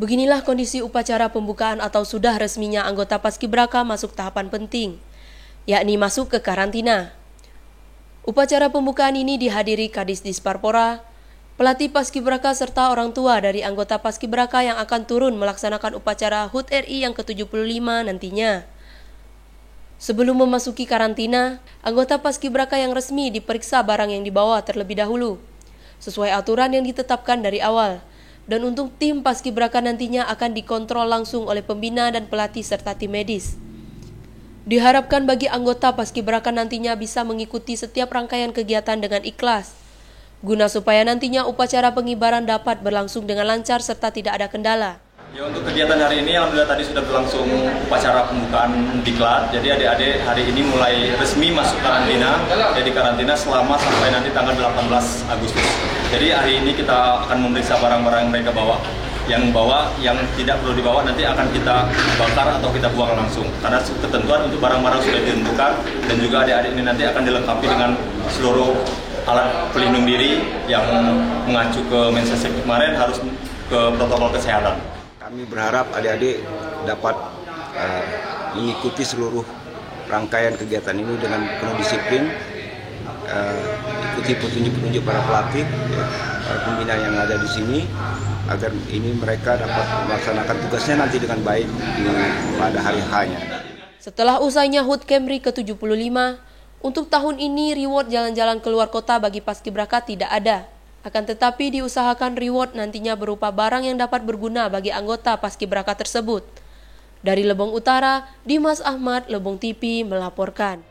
Beginilah kondisi upacara pembukaan atau sudah resminya anggota Paskibraka masuk tahapan penting, yakni masuk ke karantina. Upacara pembukaan ini dihadiri Kadis Disparpora, pelatih Paskibraka serta orang tua dari anggota Paskibraka yang akan turun melaksanakan upacara HUT RI yang ke-75 nantinya. Sebelum memasuki karantina, anggota Paskibraka yang resmi diperiksa barang yang dibawa terlebih dahulu, sesuai aturan yang ditetapkan dari awal. Dan untuk tim Paskibraka nantinya akan dikontrol langsung oleh pembina dan pelatih serta tim medis. Diharapkan bagi anggota Paskibraka nantinya bisa mengikuti setiap rangkaian kegiatan dengan ikhlas, guna supaya nantinya upacara pengibaran dapat berlangsung dengan lancar serta tidak ada kendala. Ya, untuk kegiatan hari ini alhamdulillah tadi sudah berlangsung upacara pembukaan diklat. Jadi adik-adik hari ini mulai resmi masuk karantina. Jadi karantina selama sampai nanti tanggal 18 Agustus. Jadi hari ini kita akan memeriksa barang-barang yang mereka bawa. Yang tidak perlu dibawa nanti akan kita bakar atau kita buang langsung. Karena ketentuan untuk barang-barang sudah ditentukan dan juga adik-adik ini nanti akan dilengkapi dengan seluruh alat pelindung diri yang mengacu ke Mensesnek kemarin harus ke protokol kesehatan. Kami berharap adik-adik dapat mengikuti seluruh rangkaian kegiatan ini dengan penuh disiplin, ikuti petunjuk-petunjuk para pelatih, para pembina yang ada di sini, agar ini mereka dapat melaksanakan tugasnya nanti dengan baik pada hari H-nya. Setelah usainya HUT Kemri ke-75, untuk tahun ini reward jalan-jalan keluar kota bagi Paskibraka tidak ada. Akan tetapi diusahakan reward nantinya berupa barang yang dapat berguna bagi anggota Paskibraka tersebut. Dari Lebong Utara, Dimas Ahmad, Lebong TV melaporkan.